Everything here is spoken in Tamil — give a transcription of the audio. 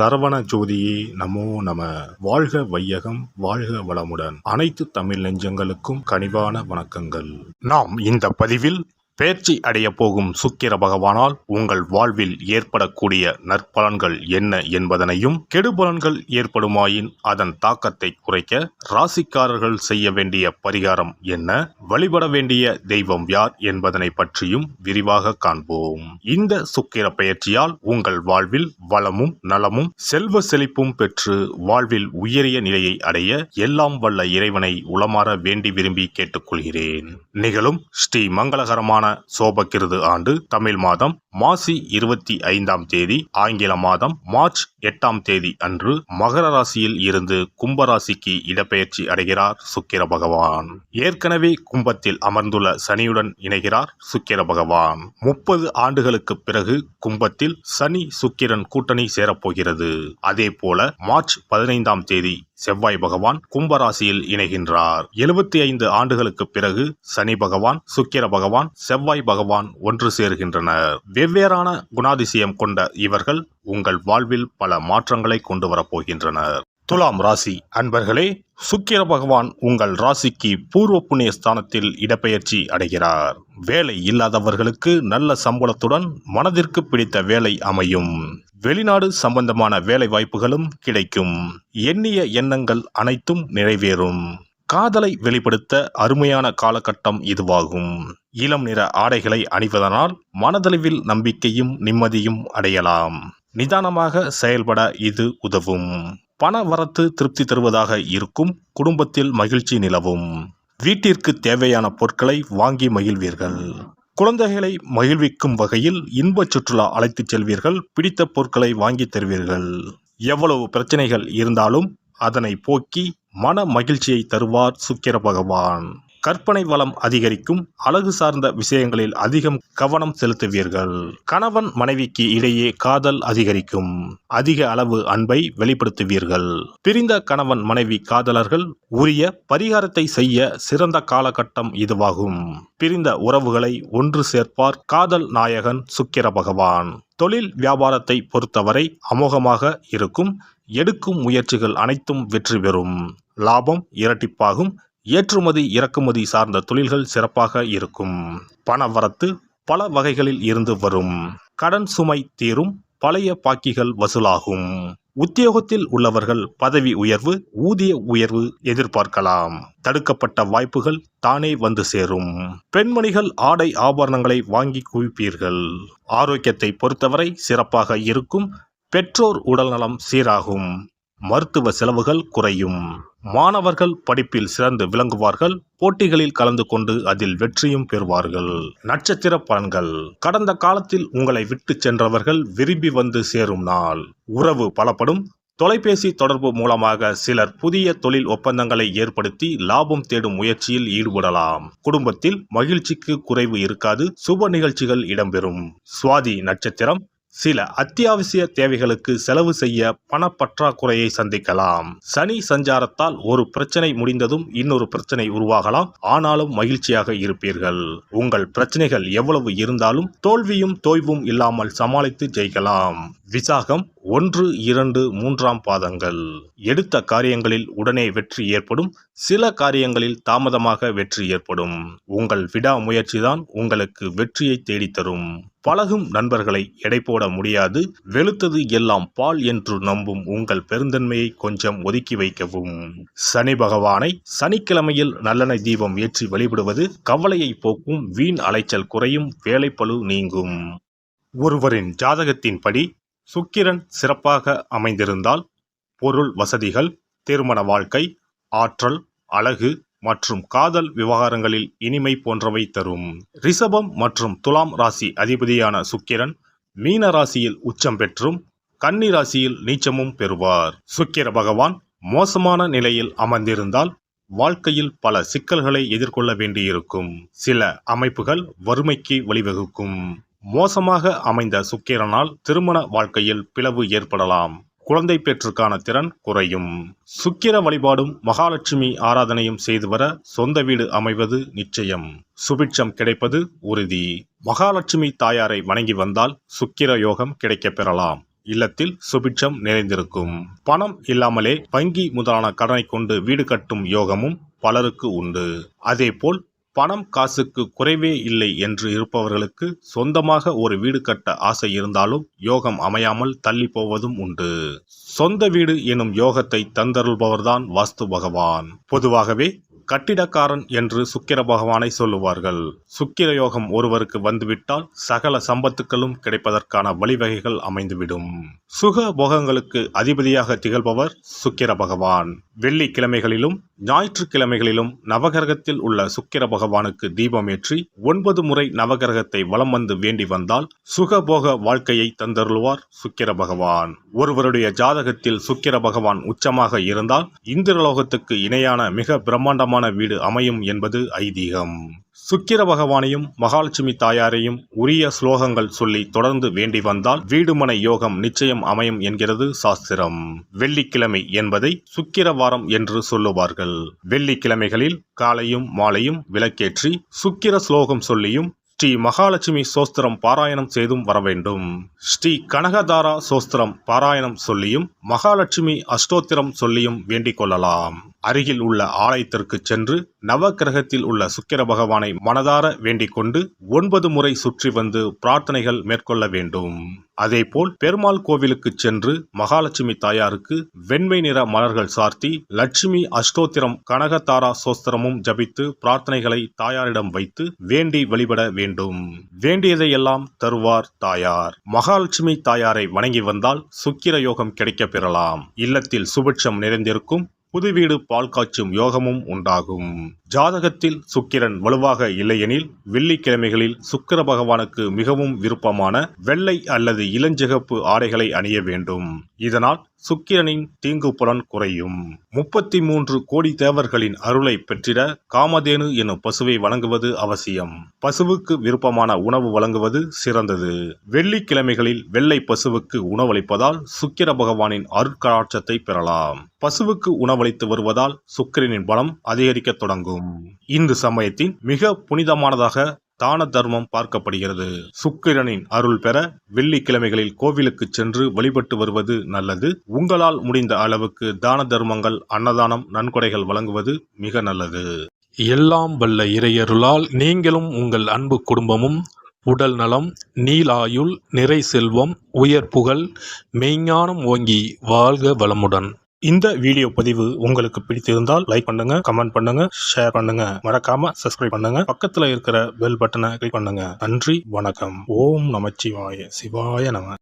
சரவண ஜோதியே நமோ நம. வாழ்க வையகம், வாழ்க வளமுடன். அனைத்து தமிழ் நெஞ்சங்களுக்கும் கனிவான வணக்கங்கள். நாம் இந்த பதிவில் பேர்ச்சி அடைய போகும் சுக்கிர பகவானால் உங்கள் வாழ்வில் ஏற்படக்கூடிய நற்பலன்கள் என்ன என்பதனையும், கெடுபலன்கள் ஏற்படுமாயின் அதன் தாக்கத்தை குறைக்க ராசிக்காரர்கள் செய்ய வேண்டிய பரிகாரம் என்ன, வழிபட வேண்டிய தெய்வம் யார் என்பதனை பற்றியும் விரிவாக காண்போம். இந்த சுக்கிர பெயர்ச்சியால் உங்கள் வாழ்வில் வளமும் நலமும் செல்வ செழிப்பும் பெற்று வாழ்வில் உயரிய நிலையை அடைய எல்லாம் வல்ல இறைவனை உளமாற வேண்டி விரும்பி கேட்டுக்கொள்கிறேன். நிகழும் ஸ்ரீ மங்களகரமான சோபகிருது ஆண்டு தமிழ் மாதம் மாசி 25ஆம் தேதி, ஆங்கில மாதம் மார்ச் 8ஆம் தேதி அன்று மகர ராசியில் இருந்து கும்பராசிக்கு இடப்பெயர்ச்சி அடைகிறார் சுக்கிர பகவான். ஏற்கனவே கும்பத்தில் அமர்ந்துள்ள சனியுடன் இணைகிறார் சுக்கிர பகவான். 30 ஆண்டுகளுக்கு பிறகு கும்பத்தில் சனி சுக்கிரன் கூட்டணி சேரப்போகிறது. அதே போல மார்ச் 15ஆம் தேதி செவ்வாய் பகவான் கும்பராசியில் இணைகின்றார். 75 ஆண்டுகளுக்கு பிறகு சனி பகவான், சுக்கிர பகவான், செவ்வாய் பகவான் ஒன்று சேர்கின்றனர். வெவ்வேறான குணாதிசயம் கொண்ட இவர்கள் உங்கள் வாழ்வில் பல மாற்றங்களை கொண்டு வரப்போகின்றனர். துலாம் ராசி அன்பர்களே, சுக்கிர பகவான் உங்கள் ராசிக்கு பூர்வ புண்ணிய ஸ்தானத்தில் இடப்பெயர்ச்சி அடைகிறார். வேலை இல்லாதவர்களுக்கு நல்ல சம்பளத்துடன் மனதிற்கு பிடித்த வேலை அமையும். வெளிநாடு சம்பந்தமான வேலை வாய்ப்புகளும் கிடைக்கும். எண்ணிய எண்ணங்கள் அனைத்தும் நிறைவேறும். காதலை வெளிப்படுத்த அருமையான காலகட்டம் இதுவாகும். இளம் நிற ஆடைகளை அணிவதனால் மனதளவில் நம்பிக்கையும் நிம்மதியும் அடையலாம். நிதானமாக செயல்பட இது உதவும். பண வரத்து திருப்தி தருவதாக இருக்கும். குடும்பத்தில் மகிழ்ச்சி நிலவும். வீட்டிற்கு தேவையான பொருட்களை வாங்கி மகிழ்வீர்கள். குழந்தைகளை மகிழ்விக்கும் வகையில் இன்ப சுற்றுலா அழைத்துச் செல்வீர்கள். பிடித்த பொருட்களை வாங்கி தருவீர்கள். எவ்வளவு பிரச்சனைகள் இருந்தாலும் அதனை போக்கி மன மகிழ்ச்சியை தருவார் சுக்கிர பகவான். கற்பனை வளம் அதிகரிக்கும். அழகு சார்ந்த விஷயங்களில் அதிகம் கவனம் செலுத்துவீர்கள். கணவன் மனைவிக்கு இடையே காதல் அதிகரிக்கும். அதிக அளவு அன்பை வெளிப்படுத்துவீர்கள். பிரிந்த கணவன் மனைவி காதலர்கள் உரிய பரிகாரத்தை செய்ய சிறந்த காலகட்டம் இதுவாகும். பிரிந்த உறவுகளை ஒன்று சேர்ப்பார் காதல் நாயகன் சுக்கிர பகவான். தொழில் வியாபாரத்தை பொறுத்தவரை அமோகமாக இருக்கும். எடுக்கும் முயற்சிகள் அனைத்தும் வெற்றி பெறும். லாபம் இரட்டிப்பாகும். ஏற்றுமதி இறக்குமதி சார்ந்த தொழில்கள் சிறப்பாக இருக்கும். பண வரத்து பல வகைகளில் இருந்து வரும். கடன் சுமை தீரும். பழைய பாக்கிகள் வசூலாகும். உத்தியோகத்தில் உள்ளவர்கள் பதவி உயர்வு, ஊதிய உயர்வு எதிர்பார்க்கலாம். தடுக்கப்பட்ட வாய்ப்புகள் தானே வந்து சேரும். பெண்மணிகள் ஆடை ஆபரணங்களை வாங்கி குவிப்பீர்கள். ஆரோக்கியத்தை பொறுத்தவரை சிறப்பாக இருக்கும். பெற்றோர் உடல்நலம் சீராகும். மருத்துவ செலவுகள் குறையும். மாணவர்கள் படிப்பில் சிறந்து விளங்குவார்கள். போட்டிகளில் கலந்து கொண்டு அதில் வெற்றியும் பெறுவார்கள். நட்சத்திர பலன்கள். கடந்த காலத்தில் உங்களை விட்டு சென்றவர்கள் விரும்பி வந்து சேரும் நாள். உறவு பலப்படும். தொலைபேசி தொடர்பு மூலமாக சிலர் புதிய தொழில் ஒப்பந்தங்களை ஏற்படுத்தி லாபம் தேடும் முயற்சியில் ஈடுபடலாம். குடும்பத்தில் மகிழ்ச்சிக்கு குறைவு இருக்காது. சுப நிகழ்ச்சிகள் இடம்பெறும். சுவாதி நட்சத்திரம். சில அத்தியாவசிய தேவைகளுக்கு செலவு செய்ய பணப்பற்றாக்குறையை சந்திக்கலாம். சனி சஞ்சாரத்தால் ஒரு பிரச்சனை முடிந்ததும் இன்னொரு பிரச்சனை உருவாகலாம். ஆனாலும் மகிழ்ச்சியாக இருப்பீர்கள். உங்கள் பிரச்சனைகள் எவ்வளவு இருந்தாலும் தோல்வியும் தோய்வும் இல்லாமல் சமாளித்து ஜெயிக்கலாம். விசாகம் 1, 2, 3ஆம் பாதங்கள். எடுத்த காரியங்களில் உடனே வெற்றி ஏற்படும். சில காரியங்களில் தாமதமாக வெற்றி ஏற்படும். உங்கள் விடாமுயற்சிதான் உங்களுக்கு வெற்றியை தேடித்தரும். பழகும் நண்பர்களை எடை போட முடியாது. வெளுத்தது எல்லாம் பால் என்று நம்பும் உங்கள் பெருந்தன்மையை கொஞ்சம் ஒதுக்கி வைக்கவும். சனி பகவானை சனிக்கிழமையில் நல்லெண்ணெய் தீபம் ஏற்றி வழிபடுவது கவலையை போக்கும். வீண் அலைச்சல் குறையும். வேலைப்பளு நீங்கும். ஒருவரின் ஜாதகத்தின்படி சுக்கிரன் சிறப்பாக அமைந்திருந்தால் பொருள் வசதிகள், திருமண வாழ்க்கை, ஆற்றல், அழகு மற்றும் காதல் விவகாரங்களில் இனிமை போன்றவை தரும். ரிஷபம் மற்றும் துலாம் ராசி அதிபதியான சுக்கிரன் மீன ராசியில் உச்சம் பெற்றும் கன்னி ராசியில் நீச்சமும் பெறுவார். சுக்கிர பகவான் மோசமான நிலையில் அமர்ந்திருந்தால் வாழ்க்கையில் பல சிக்கல்களை எதிர்கொள்ள வேண்டியிருக்கும். சில அமைப்புகள் வறுமைக்கு வழிவகுக்கும். மோசமாக அமைந்த சுக்கிரனால் திருமண வாழ்க்கையில் பிளவு ஏற்படலாம். குழந்தை பெற்றுக்கான திறன் குறையும். சுக்கிர வழிபாடும் மகாலட்சுமி ஆராதனையும் செய்து வர சொந்த வீடு அமைவது நிச்சயம். சுபிட்சம் கிடைப்பது உறுதி. மகாலட்சுமி தாயாரை வணங்கி வந்தால் சுக்கிர யோகம் கிடைக்கப் பெறலாம். இல்லத்தில் சுபிட்சம் நிறைந்திருக்கும். பணம் இல்லாமலே வங்கி முதலான கடனை கொண்டு வீடு கட்டும் யோகமும் பலருக்கு உண்டு. அதேபோல் பணம் காசுக்கு குறைவே இல்லை என்று இருப்பவர்களுக்கு சொந்தமாக ஒரு வீடு கட்ட ஆசை இருந்தாலும் யோகம் அமையாமல் தள்ளி போவதும் உண்டு. சொந்த வீடு எனும் யோகத்தை தந்தருள்பவர்தான் வாஸ்து பகவான். பொதுவாகவே கட்டிடக்காரன் என்று சுக்கிர பகவானை சொல்லுவார்கள். சுக்கிர யோகம் ஒருவருக்கு வந்துவிட்டால் சகல சம்பத்துக்களும் கிடைப்பதற்கான வழிவகைகள் அமைந்துவிடும். சுக போகங்களுக்கு அதிபதியாக திகழ்பவர் சுக்கிர பகவான். வெள்ளிக்கிழமைகளிலும் ஞாயிற்றுக்கிழமைகளிலும் நவகிரகத்தில் உள்ள சுக்கிர பகவானுக்கு தீபமேற்றி 9 முறை நவகிரகத்தை வலம் வந்து வேண்டி வந்தால் சுகபோக வாழ்க்கையை தந்தருள்வார் சுக்கிர பகவான். ஒருவருடைய ஜாதகத்தில் சுக்கிர பகவான் உச்சமாக இருந்தால் இந்திரலோகத்துக்கு இணையான மிக பிரம்மாண்டமான வீடு அமையும் என்பது ஐதீகம். சுக்கிர பகவானையும் மகாலட்சுமி தாயாரையும் உரிய ஸ்லோகங்கள் சொல்லி தொடர்ந்து வேண்டி வந்தால் வீடுமனை யோகம் நிச்சயம் அமையும் என்கிறது சாஸ்திரம். வெள்ளிக்கிழமை என்பதை சுக்கிர வாரம் என்று சொல்லுவார்கள். வெள்ளிக்கிழமைகளில் காலையும் மாலையும் விளக்கேற்றி சுக்கிர ஸ்லோகம் சொல்லியும் ஸ்ரீ மகாலட்சுமி சோஸ்திரம் பாராயணம் செய்தும் வர வேண்டும். ஸ்ரீ கனகதாரா சோஸ்திரம் பாராயணம் சொல்லியும் மகாலட்சுமி அஷ்டோத்திரம் சொல்லியும் வேண்டிக் கொள்ளலாம். அருகில் உள்ள ஆலயத்திற்கு சென்று நவக்கிரகத்தில் உள்ள சுக்கிர பகவானை மனதார வேண்டிக் கொண்டு 9 முறை சுற்றி வந்து பிரார்த்தனைகள் மேற்கொள்ள வேண்டும். அதேபோல் பெருமாள் கோவிலுக்கு சென்று மகாலட்சுமி தாயாருக்கு வெண்மை நிற மலர்கள் சார்த்தி லட்சுமி அஷ்டோத்திரம் கனகதாரா சோஸ்திரமும் ஜபித்து பிரார்த்தனைகளை தாயாரிடம் வைத்து வேண்டி வழிபட வேண்டும். வேண்டியதையெல்லாம் தருவார் தாயார். மகாலட்சுமி தாயாரை வணங்கி வந்தால் சுக்கிர யோகம் கிடைக்க பெறலாம். இல்லத்தில் சுபிட்சம் நிறைந்திருக்கும். புது வீடு பால் காய்ச்சும் யோகமும் உண்டாகும். ஜாதகத்தில் சுக்கிரன் வலுவாக இல்லையெனில் வெள்ளிக்கிழமைகளில் சுக்கிர பகவானுக்கு மிகவும் விருப்பமான வெள்ளை அல்லது இளஞ்சிகப்பு ஆடைகளை அணிய வேண்டும். இதனால் சுக்கிரனின் தீங்கு புலன் குறையும். 33 கோடி தேவர்களின் அருளை பெற்றிட காமதேனு எனும் பசுவை வழங்குவது அவசியம். பசுவுக்கு விருப்பமான உணவு வழங்குவது சிறந்தது. வெள்ளிக்கிழமைகளில் வெள்ளை பசுவுக்கு உணவளிப்பதால் சுக்கிர பகவானின் அருட்கடாட்சத்தை பெறலாம். பசுவுக்கு உணவளித்து வருவதால் சுக்கிரனின் பலம் அதிகரிக்க தொடங்கும். இந்து சமயத்தின் மிக புனிதமானதாக தான தர்மம் பார்க்கப்படுகிறது. சுக்கிரனின் அருள் பெற வெள்ளிக்கிழமைகளில் கோவிலுக்கு சென்று வழிபட்டு வருவது நல்லது. உங்களால் முடிந்த அளவுக்கு தான தர்மங்கள், அன்னதானம், நன்கொடைகள் வழங்குவது மிக நல்லது. எல்லாம் வல்ல இறையருளால் நீங்களும் உங்கள் அன்பு குடும்பமும் உடல் நலம், நீலாயுள், நிறை செல்வம், உயர் புகழ், மெய்ஞானம் ஓங்கி வாழ்க வளமுடன். இந்த வீடியோ பதிவு உங்களுக்கு பிடித்திருந்தால் லைக் பண்ணுங்க, கமெண்ட் பண்ணுங்க, ஷேர் பண்ணுங்க. மறக்காம சப்ஸ்கிரைப் பண்ணுங்க. பக்கத்துல இருக்கிற பெல் பட்டனை கிளிக் பண்ணுங்க. நன்றி, வணக்கம். ஓம் நமச்சிவாய. சிவாய நம.